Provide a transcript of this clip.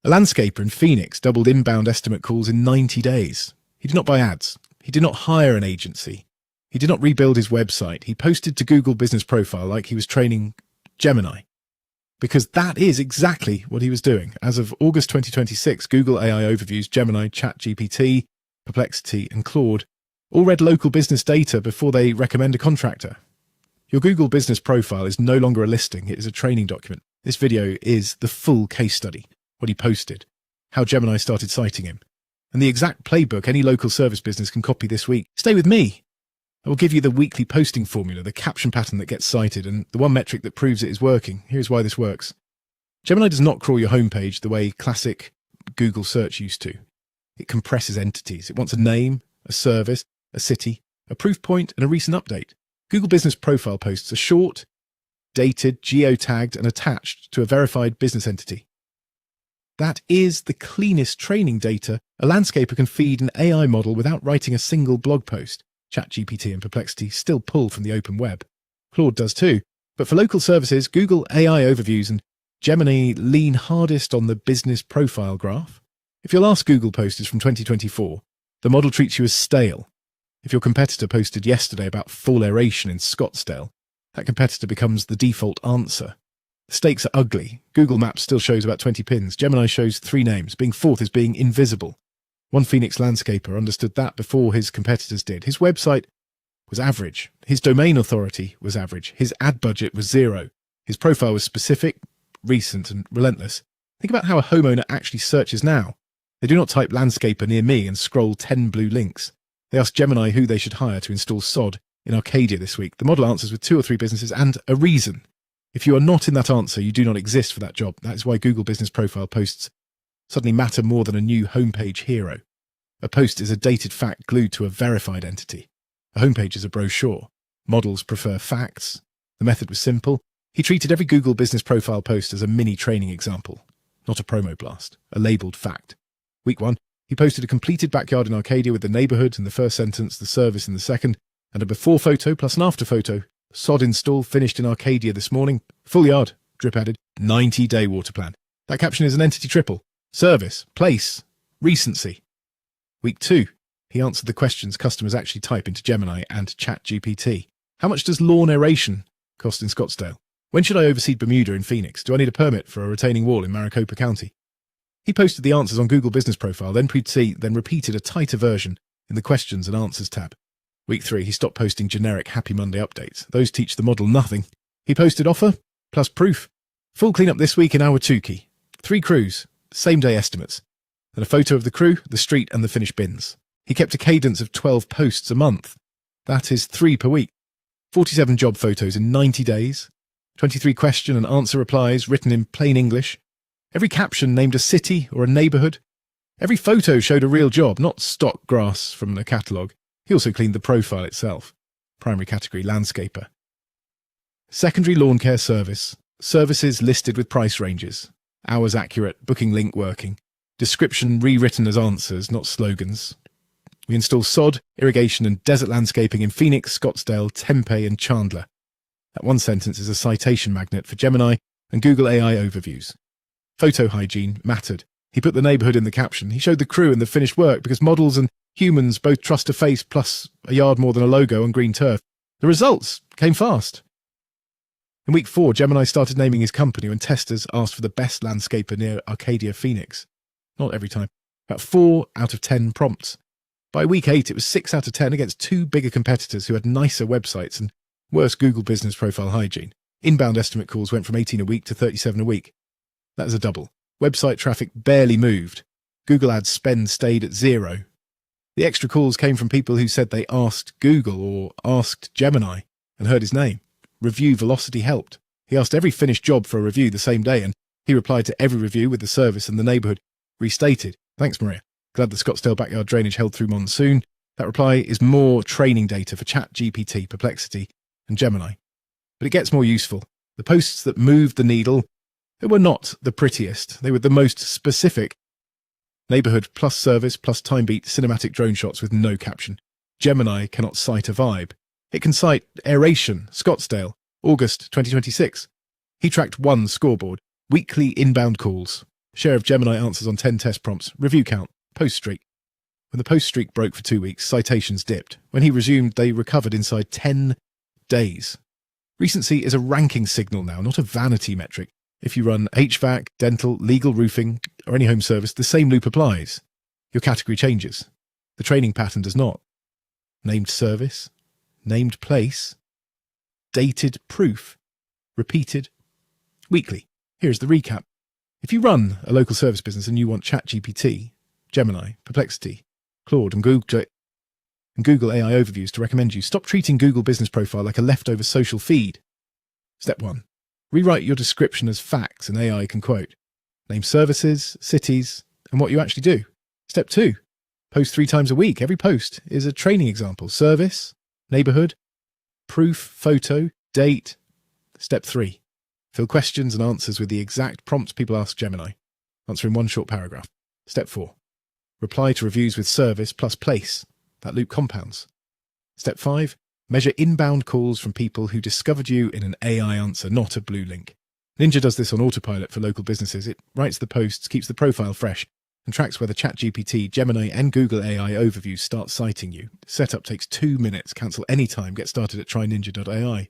A landscaper in Phoenix doubled inbound estimate calls in 90 days. He did not buy ads. He did not hire an agency. He did not rebuild his website. He posted to Google Business Profile like he was training Gemini. Because that is exactly what he was doing. As of August 2026, Google AI Overviews, Gemini, ChatGPT, Perplexity, and Claude all read local business data before they recommend a contractor. Your Google Business Profile is no longer a listing, it is a training document. This video is the full case study, what he posted, how Gemini started citing him, and the exact playbook any local service business can copy this week. Stay with me. I will give you the weekly posting formula, the caption pattern that gets cited, and the one metric that proves it is working. Here's why this works. Gemini does not crawl your homepage the way classic Google search used to. It compresses entities. It wants a name, a service, a city, a proof point, and a recent update. Google Business Profile posts are short, dated, geotagged, and attached to a verified business entity. That is the cleanest training data a landscaper can feed an AI model without writing a single blog post. ChatGPT and Perplexity still pull from the open web. Claude does too. But for local services, Google AI Overviews and Gemini lean hardest on the business profile graph. If your last Google post is from 2024, the model treats you as stale. If your competitor posted yesterday about fall aeration in Scottsdale, that competitor becomes the default answer. The stakes are ugly. Google Maps still shows about 20 pins. Gemini shows 3 names. Being fourth is being invisible. One Phoenix landscaper understood that before his competitors did. His website was average. His domain authority was average. His ad budget was 0. His profile was specific, recent, and relentless. Think about how a homeowner actually searches now. They do not type landscaper near me and scroll 10 blue links. They ask Gemini who they should hire to install sod in Arcadia this week. The model answers with 2 or 3 businesses and a reason. If you are not in that answer, you do not exist for that job. That is why Google Business Profile posts suddenly matter more than a new homepage hero. A post is a dated fact glued to a verified entity. A homepage is a brochure. Models prefer facts. The method was simple. He treated every Google Business Profile post as a mini training example, not a promo blast, a labelled fact. Week 1, he posted a completed backyard in Arcadia with the neighbourhood in the first sentence, the service in the second, and a before photo plus an after photo. Sod install finished in Arcadia this morning. Full yard, drip added, 90-day water plan. That caption is an entity triple. Service, place, recency. Week 2, he answered the questions customers actually type into Gemini and ChatGPT. How much does lawn aeration cost in Scottsdale? When should I overseed Bermuda in Phoenix? Do I need a permit for a retaining wall in Maricopa County? He posted the answers on Google Business Profile, then repeated a tighter version in the Questions and Answers tab. Week 3, he stopped posting generic Happy Monday updates. Those teach the model nothing. He posted offer plus proof. Full cleanup this week in Ahwatukee. 3 crews, same-day estimates. And a photo of the crew, the street, and the finished bins. He kept a cadence of 12 posts a month. That is 3 per week. 47 job photos in 90 days. 23 question and answer replies written in plain English. Every caption named a city or a neighbourhood. Every photo showed a real job, not stock grass from a catalogue. He also cleaned the profile itself. Primary category, landscaper. Secondary lawn care service. Services listed with price ranges. Hours accurate, booking link working. Description rewritten as answers, not slogans. We install sod, irrigation and desert landscaping in Phoenix, Scottsdale, Tempe and Chandler. That one sentence is a citation magnet for Gemini and Google AI Overviews. Photo hygiene mattered. He put the neighbourhood in the caption. He showed the crew and the finished work because models and humans both trust a face plus a yard more than a logo on green turf. The results came fast. In week 4, Gemini started naming his company when testers asked for the best landscaper near Arcadia, Phoenix. Not every time. About 4 out of 10 prompts. By week 8, it was 6 out of 10 against 2 bigger competitors who had nicer websites and worse Google Business Profile hygiene. Inbound estimate calls went from 18 a week to 37 a week. That was a double. Website traffic barely moved. Google Ads spend stayed at 0. The extra calls came from people who said they asked Google or asked Gemini and heard his name. Review velocity helped. He asked every finished job for a review the same day, and he replied to every review with the service and the neighbourhood restated. Thanks, Maria. Glad the Scottsdale backyard drainage held through monsoon. That reply is more training data for ChatGPT, Perplexity, and Gemini. But it gets more useful. The posts that moved the needle, they were not the prettiest. They were the most specific. Neighbourhood plus service plus time beat cinematic drone shots with no caption. Gemini cannot cite a vibe. It can cite aeration, Scottsdale, August 2026. He tracked 1 scoreboard, weekly inbound calls. Share of Gemini answers on 10 test prompts. Review count. Post streak. When the post streak broke for 2 weeks, citations dipped. When he resumed, they recovered inside 10 days. Recency is a ranking signal now, not a vanity metric. If you run HVAC, dental, legal, roofing, or any home service, the same loop applies. Your category changes. The training pattern does not. Named service, named place, dated proof, repeated, weekly. Here's the recap. If you run a local service business and you want ChatGPT, Gemini, Perplexity, Claude, and Google AI overviews to recommend you, stop treating Google Business Profile like a leftover social feed. Step 1. Rewrite your description as facts an AI can quote. Name services, cities, and what you actually do. Step 2. Post 3 times a week. Every post is a training example. Service, neighborhood, proof, photo, date. Step 3. Fill questions and answers with the exact prompts people ask Gemini. Answer in one short paragraph. Step 4. Reply to reviews with service plus place. That loop compounds. Step 5. Measure inbound calls from people who discovered you in an AI answer, not a blue link. Ninja does this on autopilot for local businesses. It writes the posts, keeps the profile fresh, and tracks whether ChatGPT, Gemini, and Google AI overviews start citing you. Setup takes 2 minutes. Cancel anytime. Get started at tryninja.ai.